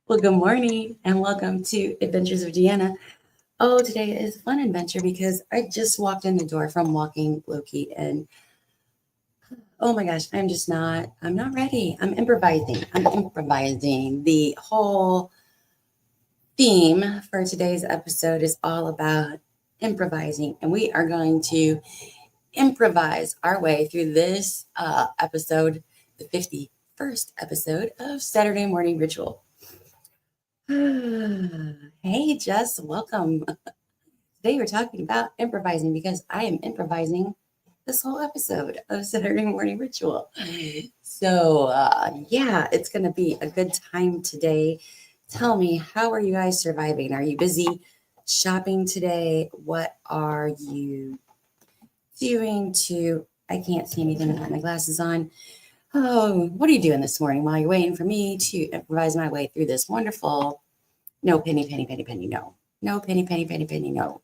Well, good morning and welcome to Adventures of Deanna. Oh, today is a fun adventure because I just walked in the door from walking Loki and oh my gosh, I'm not ready. I'm improvising. The whole theme for today's episode is all about improvising, and we are going to improvise our way through this episode, the 51st episode of Saturday Morning Ritual. Hey, Jess, welcome. Today we're talking about improvising because I am improvising this whole episode of Saturday Morning Ritual. So, yeah, it's going to be a good time today. Tell me, how are you guys surviving? Are you busy shopping today? What are you doing I can't see anything without my glasses on. Oh, what are you doing this morning while you're waiting for me to improvise my way through this wonderful, no penny, penny, penny, penny, no. No penny, penny, penny, penny, no.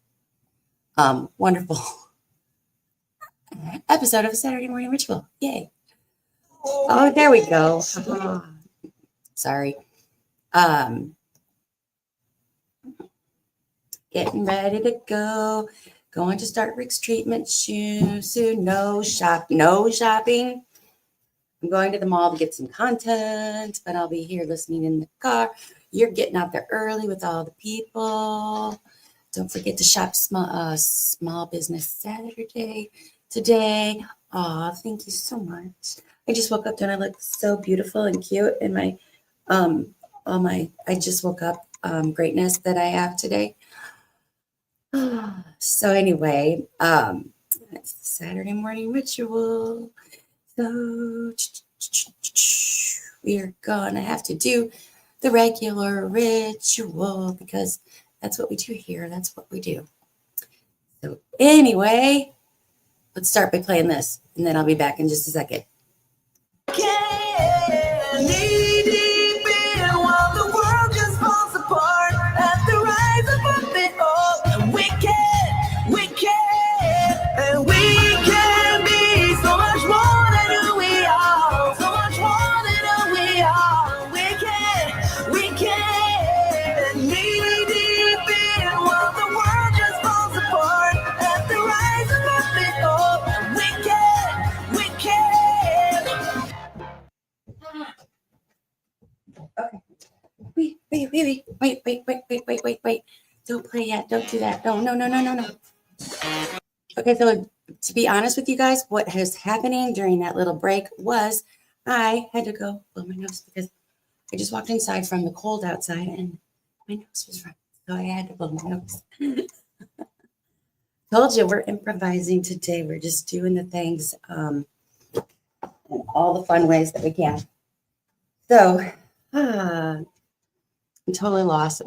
Wonderful episode of Saturday Morning Ritual. Yay. Oh, there we go. Sorry. Getting ready to go. Going to start Rick's treatment soon. No shopping. I'm going to the mall to get some content, but I'll be here listening in the car. You're getting out there early with all the people. Don't forget to shop small business Saturday today. Oh, thank you so much. I just woke up and I look so beautiful and cute in my I just woke up greatness that I have today. So anyway, it's Saturday Morning Ritual. So we're gonna have to do the regular ritual because that's what we do here. That's what we do. So anyway, let's start by playing this, and then I'll be back in just a second. Wait. Don't play yet. Don't do that. No. Okay, so to be honest with you guys, what was happening during that little break was I had to go blow my nose because I just walked inside from the cold outside and my nose was running. So I had to blow my nose. Told you we're improvising today. We're just doing the things in all the fun ways that we can. So, I'm totally lost.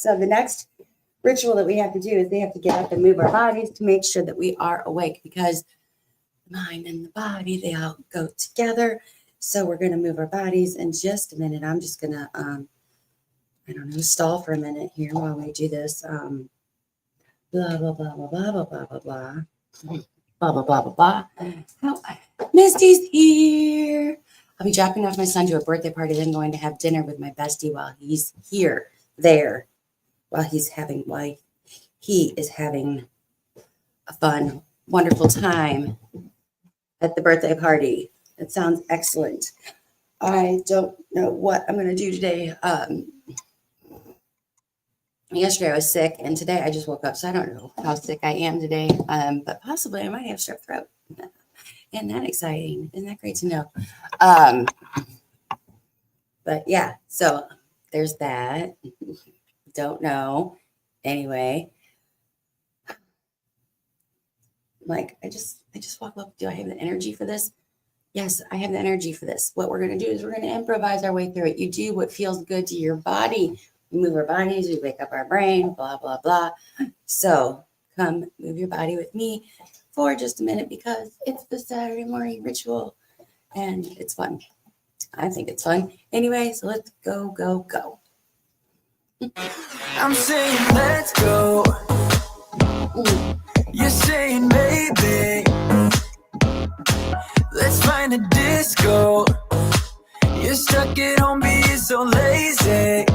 So the next ritual that we have to do is we have to get up and move our bodies to make sure that we are awake because the mind and the body, they all go together. So we're going to move our bodies in just a minute. I'm just going to, stall for a minute here while we do this. Blah, blah, blah, blah, blah, blah, blah, blah, blah. Blah, blah, blah, blah, blah. Misty's here. I'll be dropping off my son to a birthday party, then going to have dinner with my bestie while he's while he is having a fun, wonderful time at the birthday party. It sounds excellent. I don't know what I'm going to do today. Yesterday I was sick, and today I just woke up, so I don't know how sick I am today, but possibly I might have strep throat. Isn't that exciting? Isn't that great to know? But yeah, so there's that. Don't know. Anyway, like I just woke up. Do I have the energy for this? Yes, I have the energy for this. What we're going to do is we're going to improvise our way through it. You do what feels good to your body. We move our bodies, we wake up our brain, blah, blah, blah. So come move your body with me for just a minute because it's the Saturday Morning Ritual and it's fun. I think it's fun. Anyway, so let's go. I'm saying let's go. You're saying maybe. Let's find a disco. You're stuck at home being so lazy. Hey.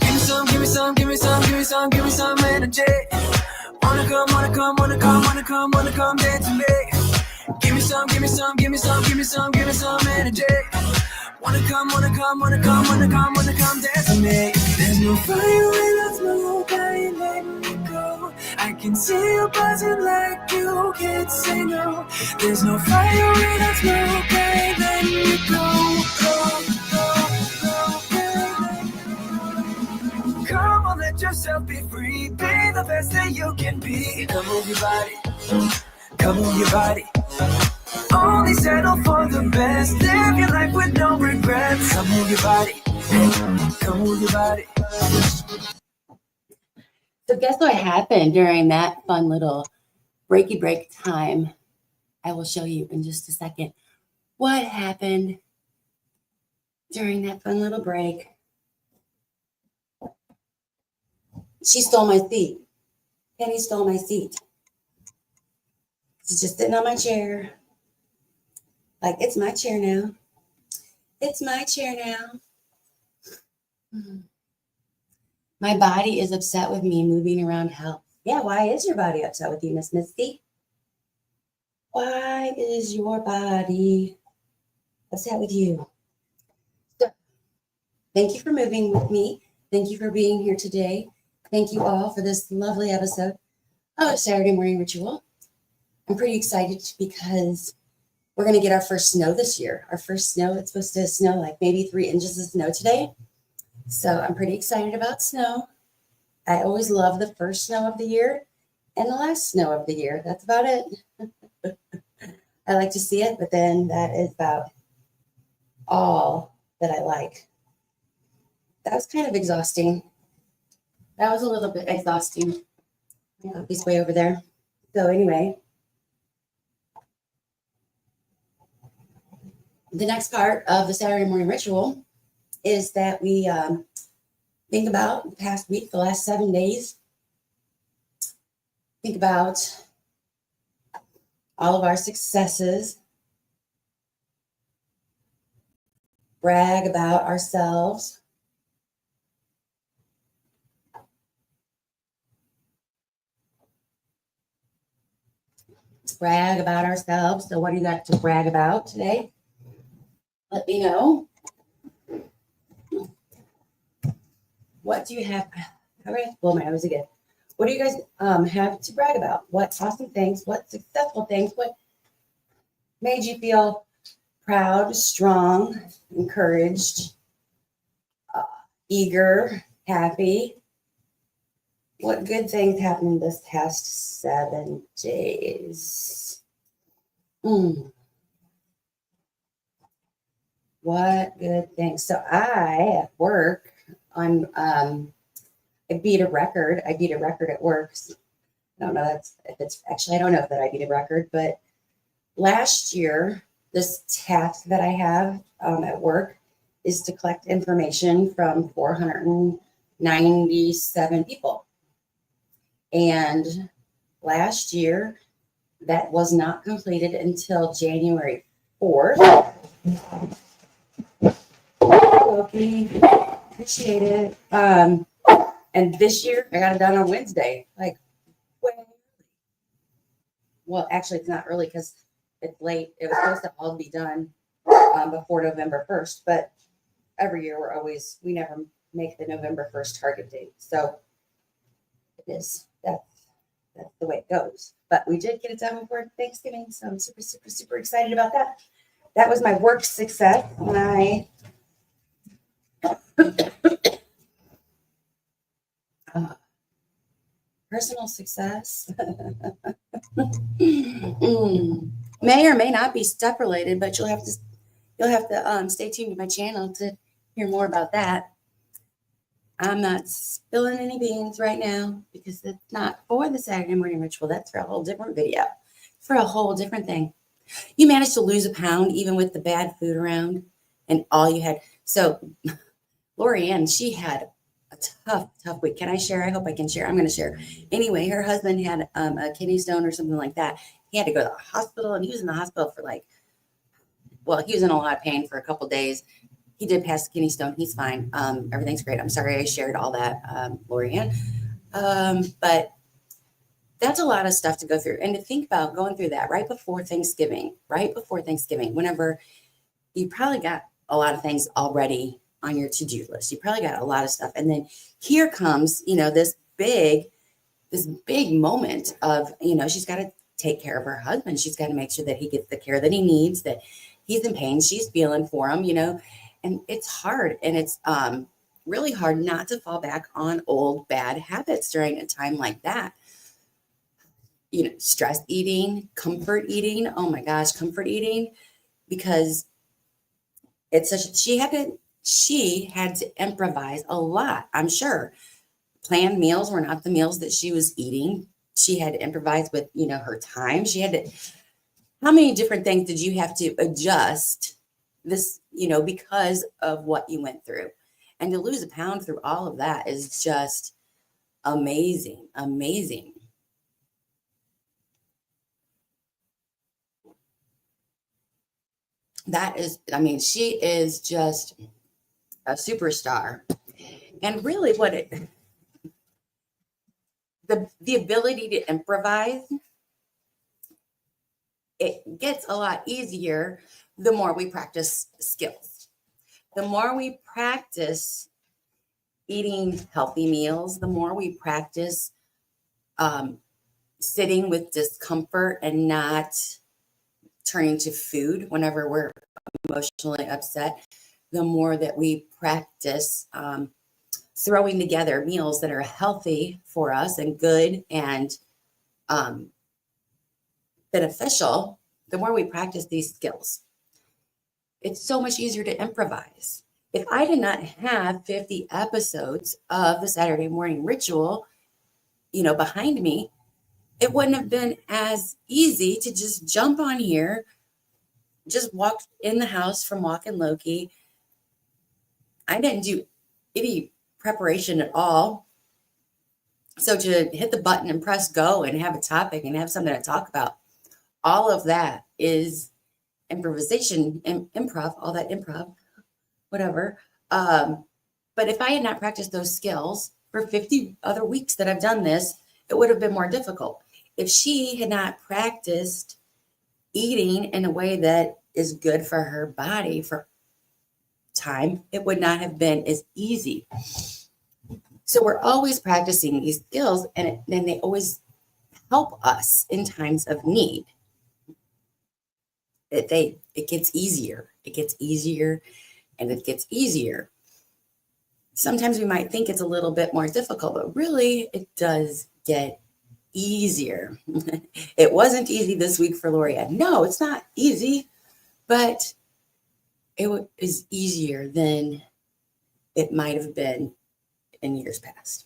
Give me some, give me some, give me some, give me some, give me some energy. Wanna come, wanna come, wanna come, wanna come, wanna come dance with me. Give me some, give me some, give me some, give me some, give me some energy. Wanna come, wanna come, wanna come, wanna come, wanna come dance with me. There's no fire without smoke, I ain't letting you go. I can see you buzzing like you can't say no. There's no fire without smoke, I ain't letting you go. Go, go, go, go. Come on, let yourself be free. Be the best that you can be. Come move your body. Come move your body. Only settle for the best. Live your life with no regrets. Come move your body. Come move your body. So guess what happened during that fun little breaky break time? I will show you in just a second what happened during that fun little break. She stole my seat. Penny stole my seat. She's just sitting on my chair. Like, it's my chair now. It's my chair now. My body is upset with me moving around hell. Yeah, why is your body upset with you, Miss Misty? Why is your body upset with you? So, thank you for moving with me. Thank you for being here today. Thank you all for this lovely episode of Saturday Morning Ritual. I'm pretty excited because we're going to get our first snow this year. Our first snow. It's supposed to snow like maybe 3 inches of snow today. So I'm pretty excited about snow. I always love the first snow of the year and the last snow of the year. That's about it. I like to see it, but then that is about all that I like. That was kind of exhausting. That was a little bit exhausting. He's way over there. So anyway, the next part of the Saturday morning ritual is that we think about the past week, the last 7 days. Think about all of our successes. Brag about ourselves. Brag about ourselves. So what do you got to brag about today? Let me know. What do you have? All right, blow my nose again. What do you guys have to brag about? What awesome things, what successful things, what made you feel proud, strong, encouraged, eager, happy? What good things happened this past 7 days? What good things? So I, at work, I beat a record. I beat a record at work. I don't know if it's actually, I don't know if that I beat a record, but last year, this task that I have at work is to collect information from 497 people. And last year, that was not completed until January 4th. Okay, appreciate it. And this year, I got it done on Wednesday. Like, well, actually, it's not early because it's late. It was supposed to all be done before November 1st, but every year we never make the November 1st target date. So it is, that's the way it goes. But we did get it done before Thanksgiving, so I'm super, super, super excited about that. That was my work success. My personal success may or may not be stuff related, but you'll have to stay tuned to my channel to hear more about that. I'm not spilling any beans right now because it's not for the Saturday morning ritual. That's for a whole different video, for a whole different thing. You managed to lose a pound even with the bad food around, and all you had. So Lorianne, she had a tough week. Can I share? I hope I can share. I'm going to share. Anyway, her husband had a kidney stone or something like that. He had to go to the hospital, and he was in the hospital for like well, he was in a lot of pain for a couple days. He did pass the kidney stone. He's fine. Everything's great. I'm sorry I shared all that, Lorianne. But that's a lot of stuff to go through. And to think about going through that right before Thanksgiving, whenever you probably got a lot of things already on your to-do list. You probably got a lot of stuff. And then here comes, this big moment of, she's got to take care of her husband. She's got to make sure that he gets the care that he needs, that he's in pain. She's feeling for him, and it's hard. And it's really hard not to fall back on old bad habits during a time like that. Stress eating, comfort eating. Oh my gosh, comfort eating, because she had to improvise a lot. I'm sure planned meals were not the meals that she was eating. She had to improvise with, her time. How many different things did you have to adjust this, because of what you went through? And to lose a pound through all of that is just amazing, amazing. She is just a superstar. And really the ability to improvise, it gets a lot easier the more we practice skills. The more we practice eating healthy meals, the more we practice sitting with discomfort and not turning to food whenever we're emotionally upset, the more that we practice throwing together meals that are healthy for us and good and beneficial, the more we practice these skills. It's so much easier to improvise. If I did not have 50 episodes of the Saturday morning ritual, behind me, it wouldn't have been as easy to just jump on here, just walk in the house from Walk and Loki. I didn't do any preparation at all. So to hit the button and press go and have a topic and have something to talk about, all of that is improvisation and improv, all that improv, whatever. But if I had not practiced those skills for 50 other weeks that I've done this, it would have been more difficult. If she had not practiced eating in a way that is good for her body for time, it would not have been as easy. So we're always practicing these skills, and then they always help us in times of need. It gets easier. It gets easier, and it gets easier. Sometimes we might think it's a little bit more difficult, but really it does get easier. It wasn't easy this week for Loria. No, it's not easy, but it is easier than it might have been in years past.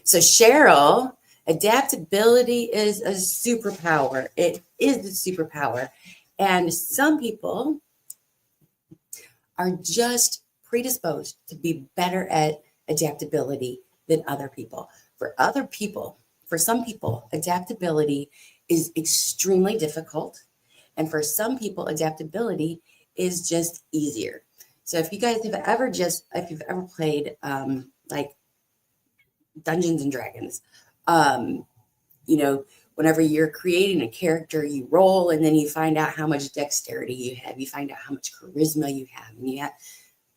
So Cheryl, adaptability is a superpower. It is a superpower. And some people are just predisposed to be better at adaptability than other people. For some people, adaptability is extremely difficult. And for some people, adaptability is just easier. So if you guys have ever played like Dungeons and Dragons, whenever you're creating a character, you roll and then you find out how much dexterity you have. You find out how much charisma you have. And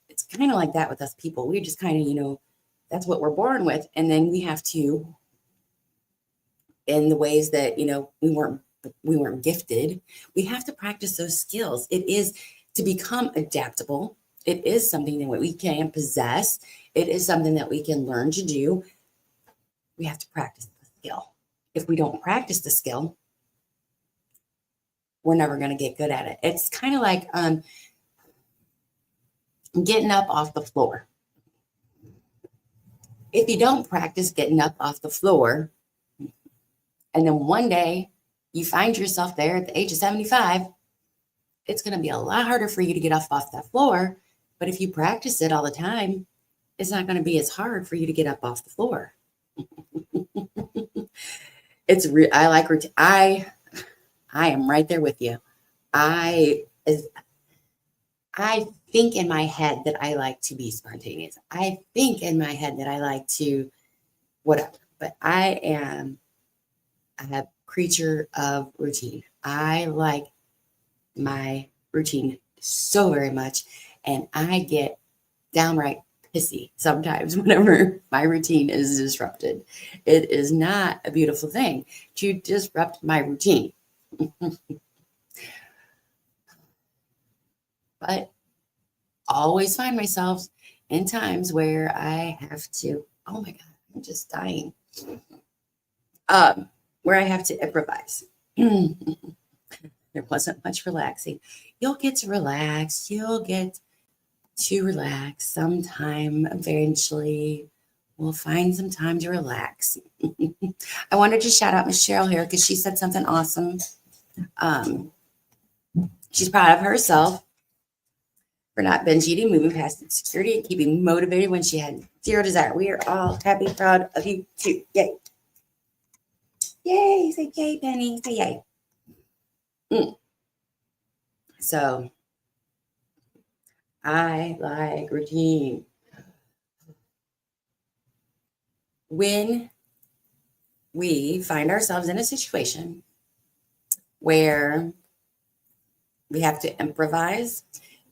it's kind of like that with us people. We're just kind of, that's what we're born with. And then we have to, in the ways that, we weren't gifted, we have to practice those skills. It is to become adaptable. It is something that we can possess. It is something that we can learn to do. We have to practice the skill. If we don't practice the skill, we're never going to get good at it. It's kind of like getting up off the floor. If you don't practice getting up off the floor, and then one day you find yourself there at the age of 75, it's going to be a lot harder for you to get off that floor. But if you practice it all the time, it's not going to be as hard for you to get up off the floor. I like routine. I am right there with you. I is I think in my head that I like to be spontaneous. I think in my head that I like to whatever, but I am a creature of routine. I like my routine so very much, and I get downright pissy sometimes whenever my routine is disrupted. It is not a beautiful thing to disrupt my routine. But always find myself in times where I have to, oh my God, I'm just dying. Where I have to improvise. There wasn't much relaxing. You'll get to relax. You'll get to relax sometime eventually. We'll find some time to relax. I wanted to shout out Miss Cheryl here because she said something awesome. She's proud of herself for not binge eating, moving past insecurity, and keeping motivated when she had zero desire. We are all happy, proud of you too. Yay. Yay. Say yay, Penny. Say yay. So I like routine. When we find ourselves in a situation where we have to improvise,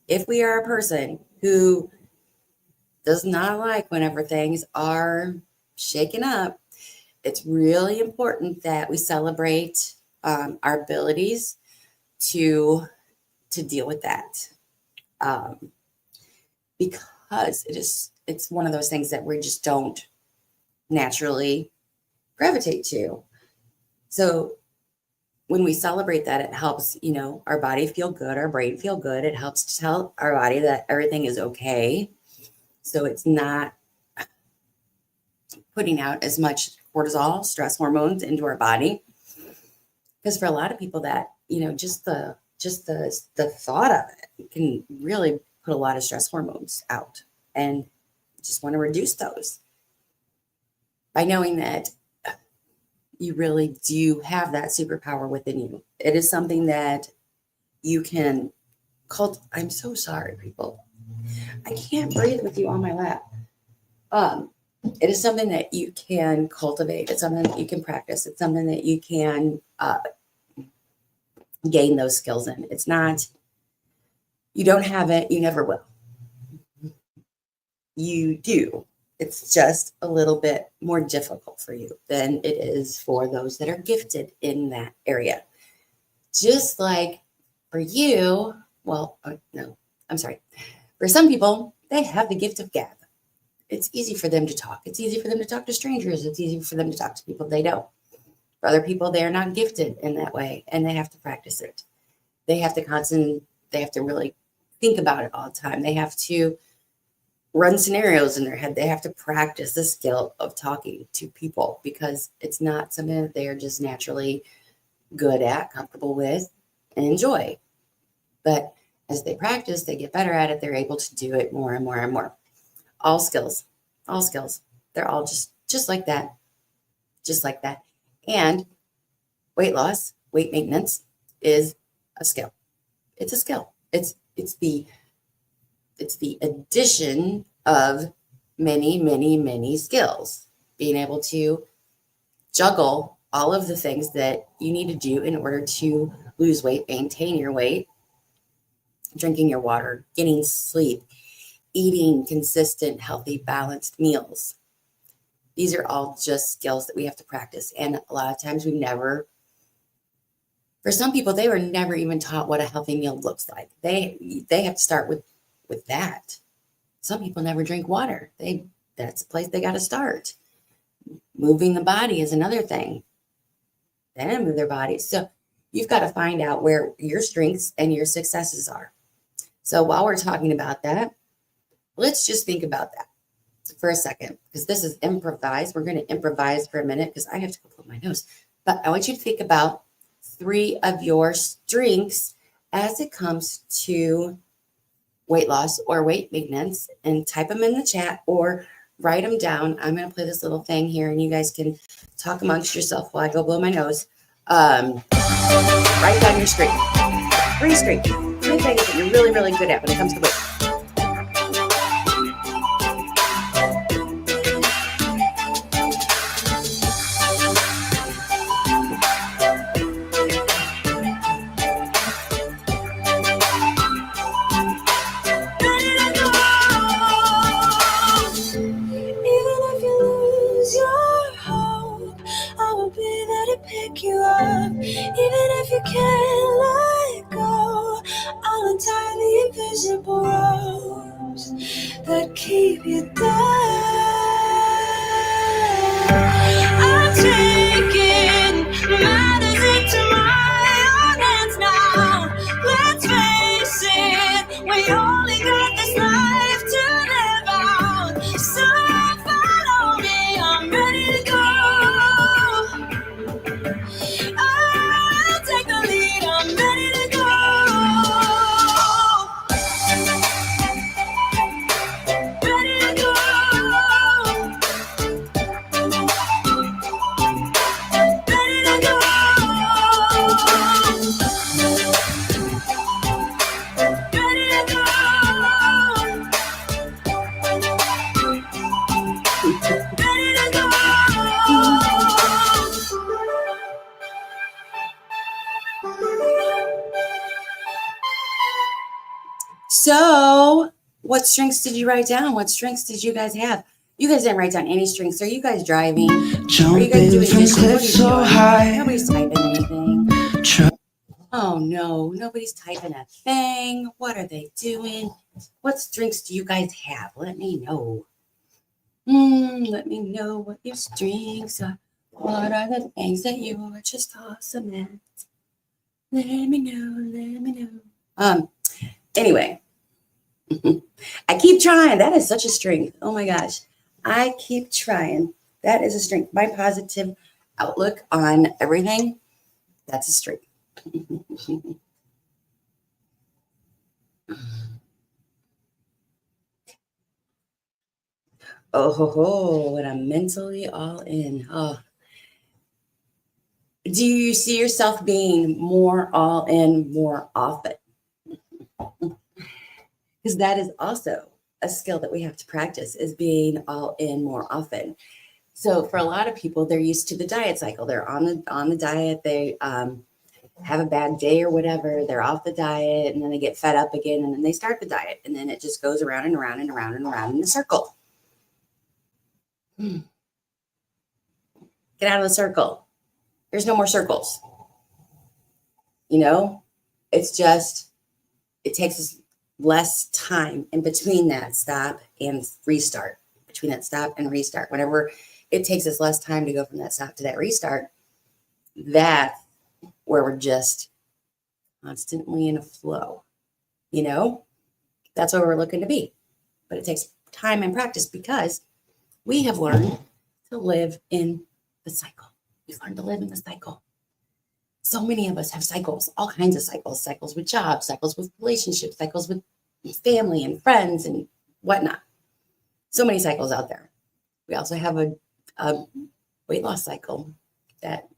if we are a person who does not like whenever things are shaken up, it's really important that we celebrate our abilities to deal with that, because it's one of those things that we just don't naturally gravitate to. So when we celebrate that, it helps, our body feel good, our brain feel good. It helps to tell our body that everything is okay. So it's not putting out as much cortisol, stress hormones into our body. Because for a lot of people that, just the thought of it can really put a lot of stress hormones out, and just want to reduce those by knowing that you really do have that superpower within you. It is something that you can I'm so sorry, people. I can't breathe with you on my lap. It is something that you can cultivate. It's something that you can practice. It's something that you can gain those skills in. It's not, you don't have it, you never will. You do. It's just a little bit more difficult for you than it is for those that are gifted in that area. Just like for you, no, I'm sorry. For some people, they have the gift of gab. It's easy for them to talk. It's easy for them to talk to strangers. It's easy for them to talk to people they don't. For other people, they are not gifted in that way, and they have to practice it. They have to really think about it all the time. They have to run scenarios in their head. They have to practice the skill of talking to people because it's not something that they are just naturally good at, comfortable with, and enjoy. But as they practice, they get better at it. They're able to do it more and more and more. All skills. They're all just like that. Just like that. And weight loss, weight maintenance is a skill. It's a skill. It's the addition of many, many, many skills. Being able to juggle all of the things that you need to do in order to lose weight, maintain your weight, drinking your water, getting sleep, eating consistent, healthy, balanced meals. These are all just skills that we have to practice. And a lot of times for some people, they were never even taught what a healthy meal looks like. They have to start with that. Some people never drink water. That's a place they got to start. Moving the body is another thing. They didn't move their bodies. So you've got to find out where your strengths and your successes are. So while we're talking about that, let's just think about that for a second, because this is improvise. We're going to improvise for a minute because I have to go pull my nose. But I want you to think about 3 of your strengths as it comes to weight loss or weight maintenance, and type them in the chat or write them down. I'm going to play this little thing here and you guys can talk amongst yourself while I go blow my nose. Write down your strength. 3 strengths. two things that you're really, really good at when it comes to weight. Pick you up, even if you can't let go. I'll untie the invisible ropes that keep you down. I'm taking matters into my own hands now. Let's face it, we only got this life to live out. So follow me, I'm ready to go. I'll take the lead, I'm ready to go. Ready to go. Ready to go. Ready to go. Ready to go. So, what strengths did you write down? What strengths did you guys have? You guys didn't write down any strengths. Are you guys driving? Are you guys doing dishes? What are you doing? Nobody's typing anything. Oh no, nobody's typing a thing. What are they doing? What strengths do you guys have? Let me know. Let me know what your strengths are. What are the things that you are just awesome at? Let me know. Let me know. Anyway, I keep trying. That is such a strength. Oh my gosh. I keep trying. That is a strength. My positive outlook on everything, that's a strength. Oh ho ho, when I'm mentally all in. Oh. Do you see yourself being more all in more often? Because that is also a skill that we have to practice, is being all in more often. So for a lot of people, they're used to the diet cycle. They're on the diet. They have a bad day or whatever. They're off the diet, and then they get fed up again, and then they start the diet, and then it just goes around and around and around and around in a circle. Get out of the circle. There's no more circles. You know, it's just, it takes us less time in between that stop and restart. Between that stop and restart. Whenever it takes us less time to go from that stop to that restart, that's where we're just constantly in a flow. You know, that's where we're looking to be. But it takes time and practice because we have learned to live in the cycle. We've learned to live in the cycle. So many of us have cycles, all kinds of cycles, cycles with jobs, cycles with relationships, cycles with family and friends and whatnot. So many cycles out there. We also have a weight loss cycle that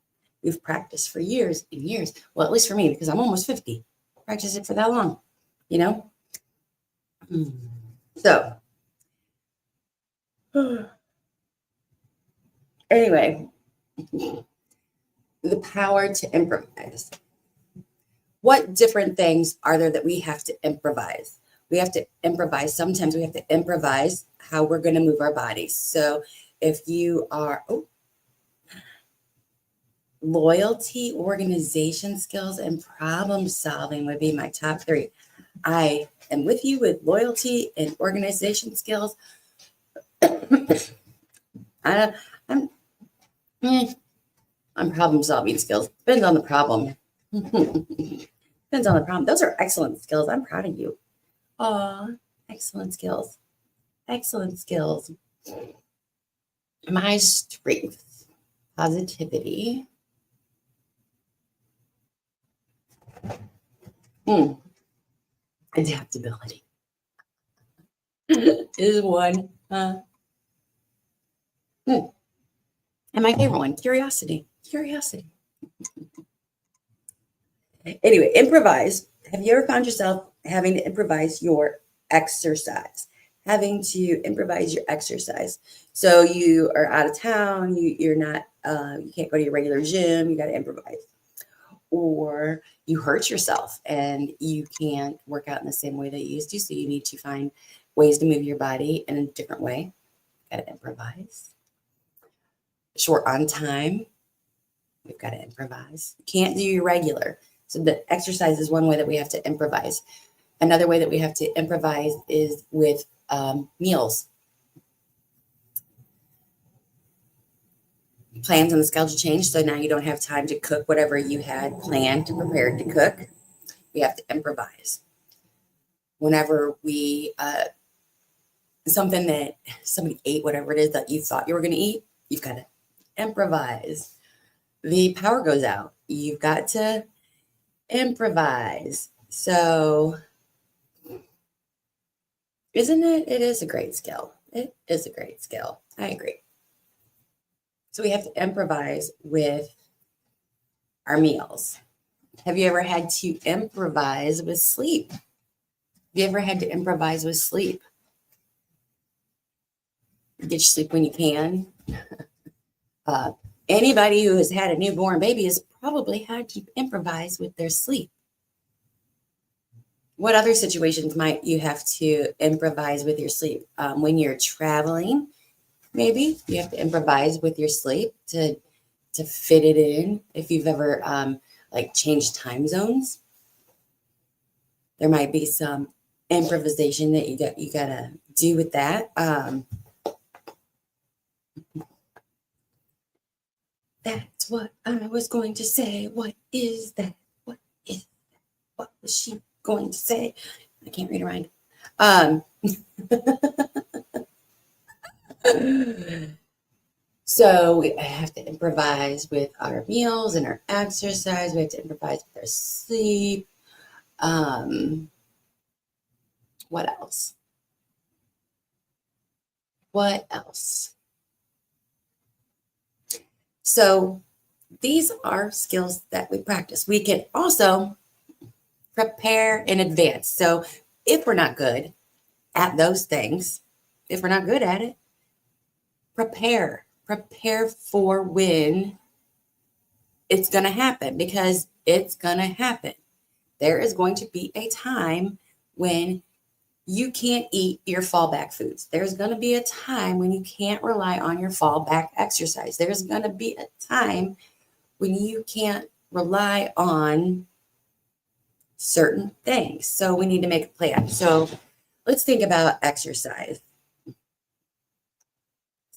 we've practiced for years and years. Well, at least for me, because I'm almost 50. Practiced it for that long, you know? So, anyway, the power to improvise. What different things are there that we have to improvise? We have to improvise. Sometimes we have to improvise how we're going to move our bodies. So if you are loyalty, organization skills, and problem solving would be my top 3. I am with you with loyalty and organization skills. I'm problem solving skills. Depends on the problem. Depends on the problem. Those are excellent skills. I'm proud of you. Oh, excellent skills. Excellent skills. My strengths, positivity. Adaptability is one. And my favorite one, curiosity. Curiosity. Anyway, improvise Have you ever found yourself having to improvise your exercise? Having to improvise your exercise. So you are out of town, you're not, you can't go to your regular gym, you got to improvise. Or you hurt yourself and you can't work out in the same way that you used to. So you need to find ways to move your body in a different way. Got to improvise. Short on time, we've got to improvise. Can't do your regular. So the exercise is one way that we have to improvise. Another way that we have to improvise is with meals. Plans on the schedule change, so now you don't have time to cook whatever you had planned to prepare to cook. We have to improvise. Whenever we, something that somebody ate, whatever it is that you thought you were going to eat, you've got to improvise. The power goes out. You've got to improvise. So, isn't it? It is a great skill. It is a great skill. I agree. So we have to improvise with our meals. Have you ever had to improvise with sleep? Have you ever had to improvise with sleep? Get your sleep when you can. Anybody who has had a newborn baby has probably had to improvise with their sleep. What other situations might you have to improvise with your sleep? When you're traveling, maybe you have to improvise with your sleep to fit it in. If you've ever like changed time zones, there might be some improvisation that you gotta do with that. That's what I was going to say. What is that? What is that? What was she going to say? I can't read her mind. So we have to improvise with our meals and our exercise. We have to improvise with our sleep. What else? What else? So these are skills that we practice. We can also prepare in advance. So if we're not good at those things, if we're not good at it, prepare for when it's going to happen, because it's going to happen. There is going to be a time when you can't eat your fallback foods. There's going to be a time when you can't rely on your fallback exercise. There's going to be a time when you can't rely on certain things. So we need to make a plan. So let's think about exercise.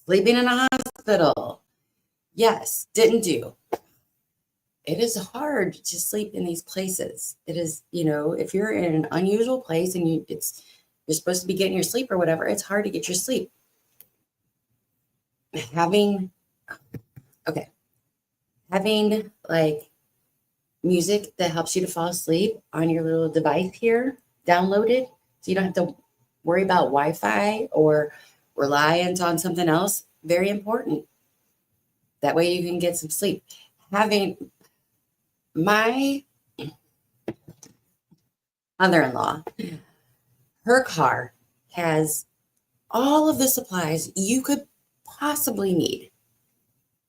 Sleeping in a hospital. Yes, didn't do. It is hard to sleep in these places. It is, if you're in an unusual place and you're supposed to be getting your sleep or whatever, it's hard to get your sleep. Having like music that helps you to fall asleep on your little device here, downloaded, so you don't have to worry about Wi-Fi or reliant on something else. Very important. That way you can get some sleep. Having my mother-in-law, her car has all of the supplies you could possibly need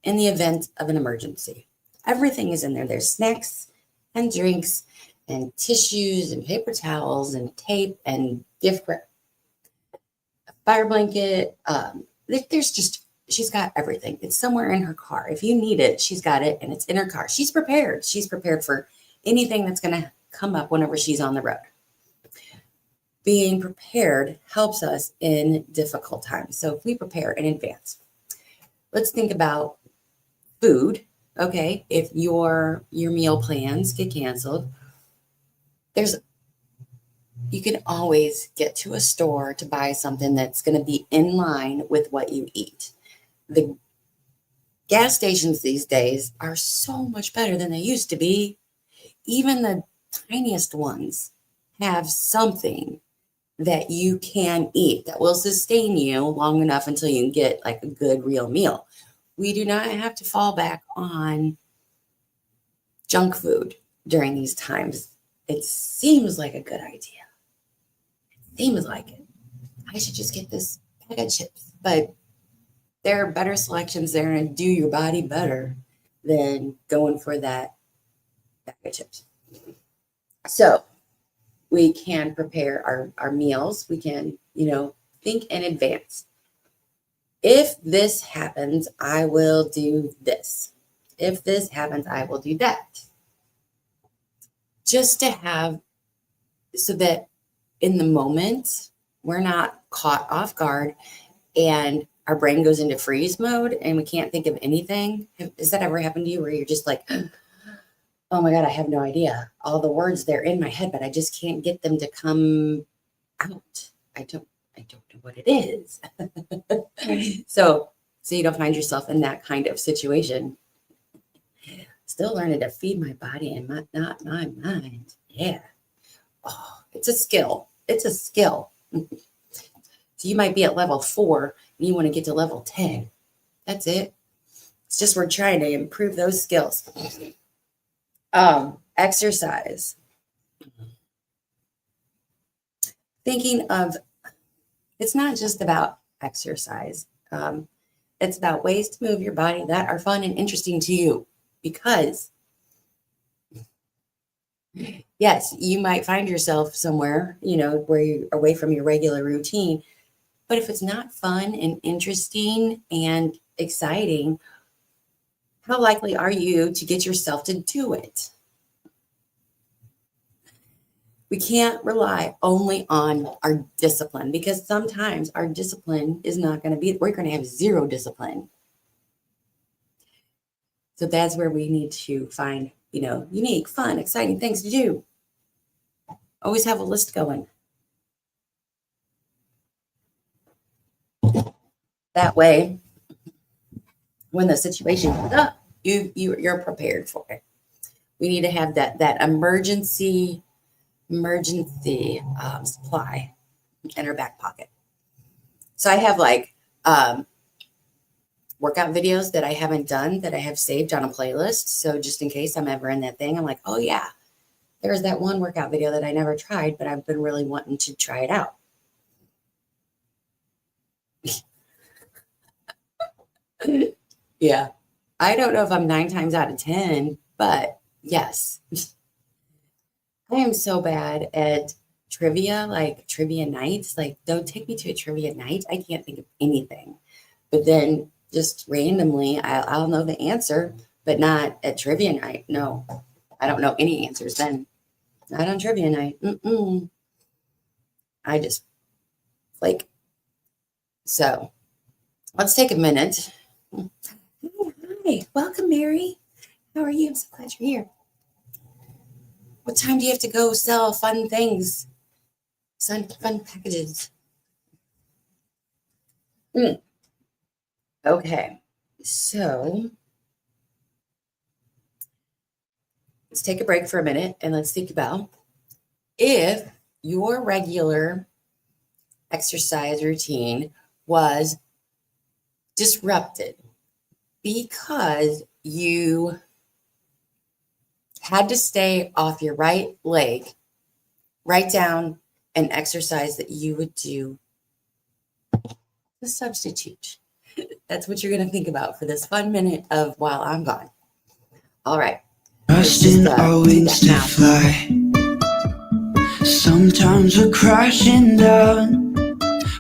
in the event of an emergency. Everything is in there. There's snacks and drinks and tissues and paper towels and tape and gift wrap, a fire blanket. She's got everything. It's somewhere in her car. If you need it, she's got it and it's in her car. She's prepared. She's prepared for anything that's going to come up whenever she's on the road. Being prepared helps us in difficult times. So if we prepare in advance, let's think about food. Okay, if your meal plans get canceled, you can always get to a store to buy something that's going to be in line with what you eat. The gas stations these days are so much better than they used to be. Even the tiniest ones have something that you can eat that will sustain you long enough until you can get like a good real meal. We do not have to fall back on junk food during these times. it seems like a good idea. It seems like it. I should just get this bag of chips. But there are better selections there and do your body better than going for that bag of chips. So we can prepare our meals. We can, think in advance. If this happens, I will do this. If this happens, I will do that. Just to have, so that in the moment, we're not caught off guard and our brain goes into freeze mode and we can't think of anything. Has that ever happened to you where you're just like, oh my God, I have no idea. All the words, they're in my head, but I just can't get them to come out. I don't know what it is. So you don't find yourself in that kind of situation. Still learning to feed my body and not my mind. Yeah. Oh, it's a skill. It's a skill. So you might be at level 4 and you want to get to level 10. That's it. It's just we're trying to improve those skills. Exercise. Thinking of, it's not just about exercise. It's about ways to move your body that are fun and interesting to you. Because, yes, you might find yourself somewhere, where you're away from your regular routine. But if it's not fun and interesting and exciting, how likely are you to get yourself to do it? We can't rely only on our discipline because sometimes our discipline is not going to be, we're going to have zero discipline. So that's where we need to find, unique, fun, exciting things to do. Always have a list going. That way, when the situation comes up, you're prepared for it. We need to have that emergency supply in our back pocket. So I have workout videos that I haven't done that I have saved on a playlist. So just in case I'm ever in that thing, I'm like, oh yeah, there's that one workout video that I never tried, but I've been really wanting to try it out. Yeah. I don't know if I'm 9 times out of 10, but yes. I am so bad at trivia, like trivia nights. Like, don't take me to a trivia night. I can't think of anything. But then just randomly, I'll know the answer, but not at trivia night. No, I don't know any answers then. Not on trivia night. I just flake. So let's take a minute. Hi, welcome, Mary. How are you? I'm so glad you're here. What time do you have to go sell fun things? Fun packages. Okay, so let's take a break for a minute and let's think about if your regular exercise routine was disrupted because you had to stay off your right leg. Write down an exercise that you would do to substitute. That's what you're going to think about for this fun minute of while I'm gone. All right. Trusting our wings to fly. Sometimes we're crashing down,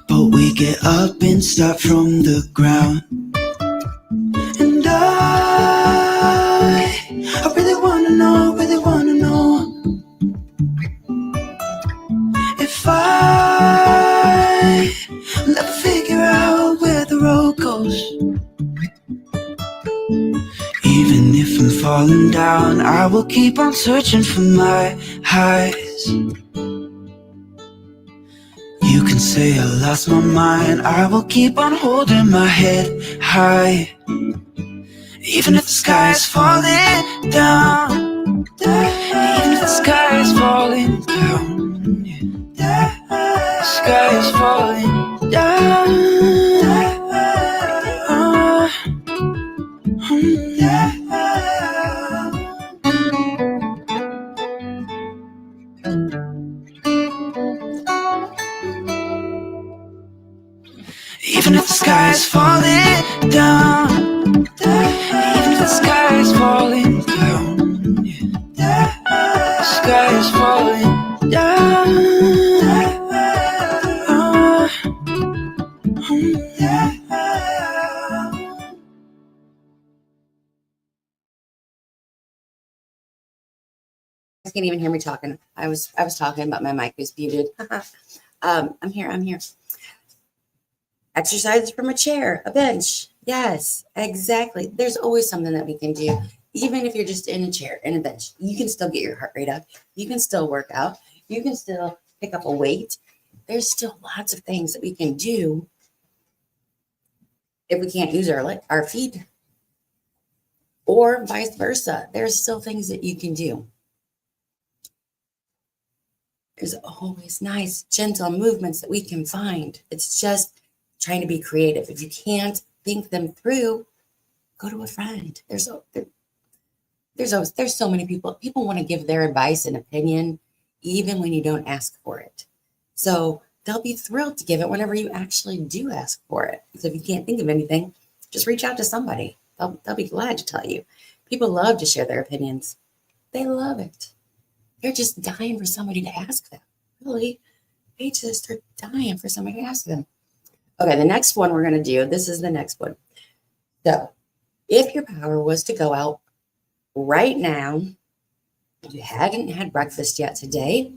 but we get up and start from the ground. And I really wanna know if I will ever figure out where the road goes. Even if I'm falling down, I will keep on searching for my highs. You can say I lost my mind, I will keep on holding my head high. Even if the sky is falling down, even if the sky is falling down, the sky is falling down. Even if the sky is falling down, even if the sky is falling down, the sky is falling down. You can't even hear me talking. I was talking, but my mic was muted. I'm here. Exercises from a chair, a bench. Yes, exactly. There's always something that we can do. Even if you're just in a chair, in a bench, you can still get your heart rate up. You can still work out. You can still pick up a weight. There's still lots of things that we can do if we can't use our feet, or vice versa. There's still things that you can do. There's always nice, gentle movements that we can find. It's just trying to be creative. If you can't think them through, go to a friend. There's so many people. People want to give their advice and opinion, even when you don't ask for it. So they'll be thrilled to give it whenever you actually do ask for it. So if you can't think of anything, just reach out to somebody. They'll be glad to tell you. People love to share their opinions. They love it. They're just dying for somebody to ask them. Really, they're dying for somebody to ask them. Okay, the next one we're going to do, this is the next one. So if your power was to go out right now, you hadn't had breakfast yet today,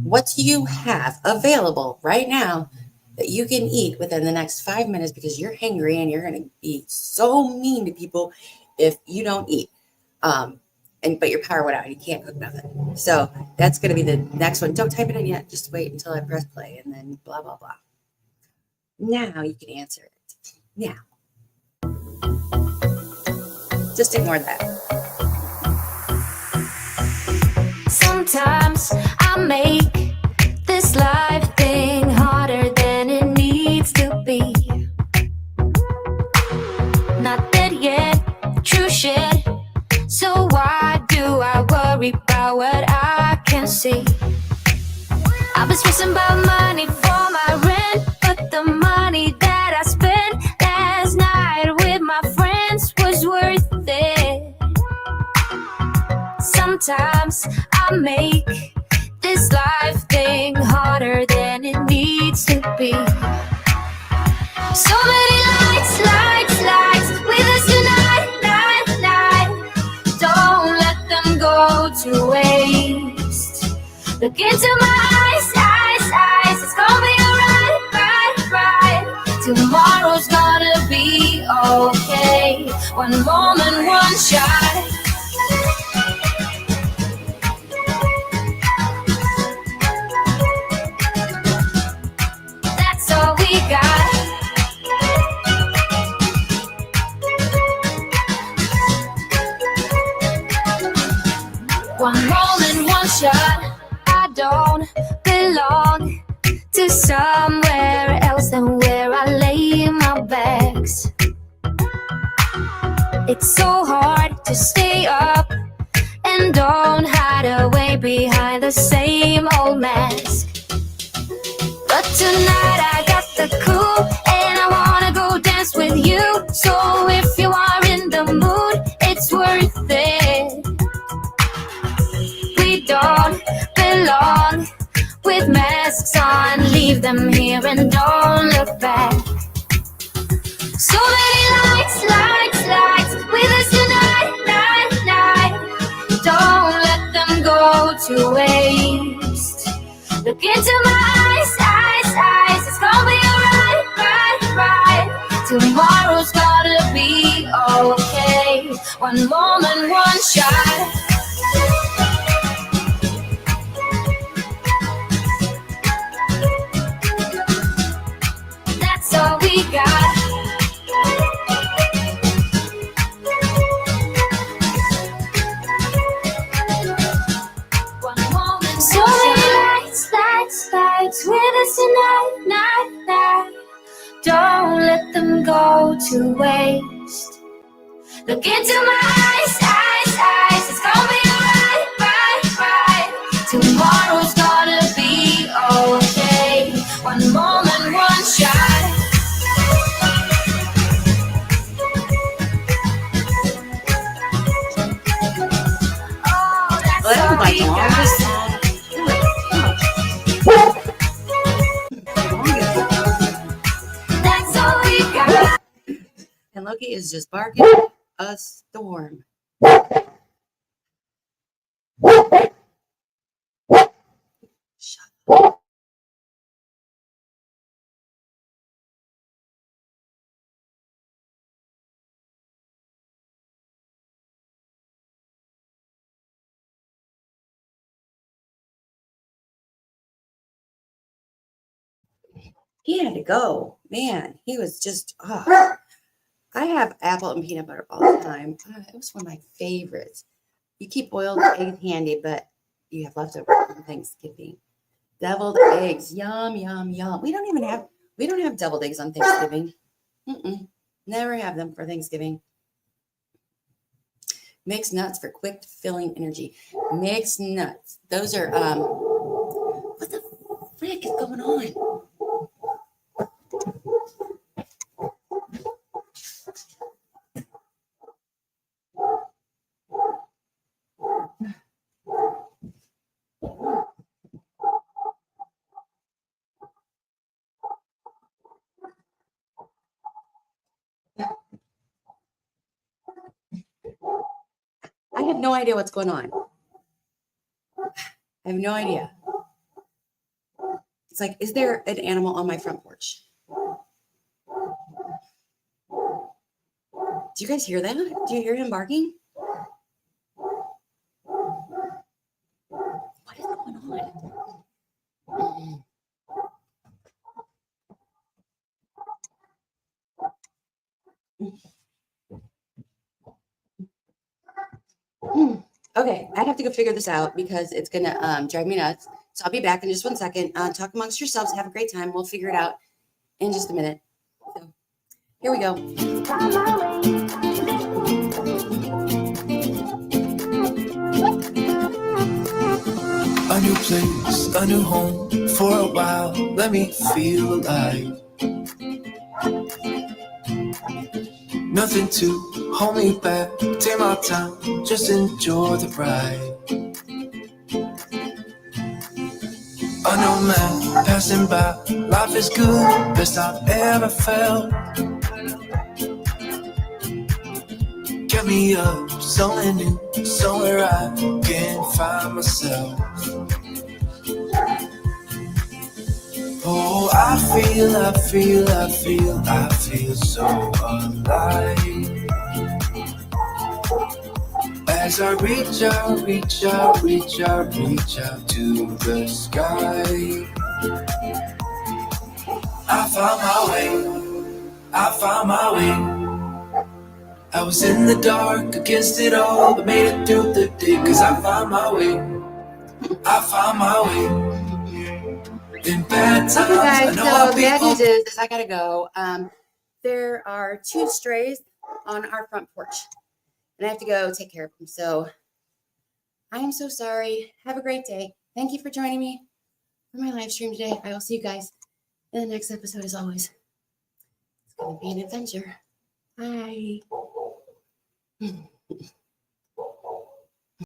what do you have available right now that you can eat within the next 5 minutes because you're hungry and you're going to be so mean to people if you don't eat? But your power went out and you can't cook nothing. So that's going to be the next one. Don't type it in yet. Just wait until I press play and then blah, blah, blah. Now you can answer it. Now. Just ignore that. Sometimes I make this life thing harder than it needs to be. Not dead yet, true shit. So why do I worry about what I can't see? I've been stressing about money for my rent, but the money that I spent last night with my friends was worth it. Sometimes I make this life thing harder than it needs to be. So many lights with us tonight, night. Don't let them go to waste. Look into my eyes. It's gonna be alright. Tomorrow's gonna be okay. One moment, one shot. That's all we got. One moment, one shot. I don't belong to somewhere else than where I lay my bags. It's so hard to stay up and don't hide away behind the same old mask. But tonight I got the cool and I wanna go dance with you. So if you are in the mood, it's worth it. We don't belong with masks on, leave them here and don't look back. So many lights with us tonight, night. Don't let them go to waste. Look into my eyes. It's gonna be alright. Tomorrow's gonna be okay. One moment, one shot. That's all we got. One moment. So many lights with us tonight, night. Don't let them go to waste. Look into my eyes. It's gonna be alright. Tomorrow's gonna be okay. One moment, one shot. Cookie is just barking a storm. Shut up. He had to go. Man, he was just, I have apple and peanut butter all the time. It was one of my favorites. You keep boiled eggs handy, but you have leftovers from Thanksgiving. Deviled eggs, yum, yum, yum. We don't have deviled eggs on Thanksgiving. Never have them for Thanksgiving. Mixed nuts for quick filling energy. Mixed nuts. Those are, what the frick is going on? I have no idea what's going on. I have no idea. It's like, is there an animal on my front porch? Do you guys hear that? Do you hear him barking? What is going on? Okay, I have to go figure this out because it's gonna drive me nuts. So I'll be back in just 1 second. Talk amongst yourselves. Have a great time. We'll figure it out in just a minute. So here we go. A new place, a new home for a while. Let me feel alive. Nothing to hold me back. Take my time, just enjoy the ride. A nomad passing by. Life is good, best I've ever felt. Get me up, somewhere new, somewhere I can find myself. Oh, I feel so alive. As I reach out to the sky. I found my way. I was in the dark against it all, but made it through the day. Cause I found my way. In bad times, Okay, guys. I know So I'll the be bad news is I gotta go. There are 2 strays on our front porch, and I have to go take care of them. So I am so sorry. Have a great day. Thank you for joining me for my live stream today. I will see you guys in the next episode. As always, it's gonna be an adventure. Bye.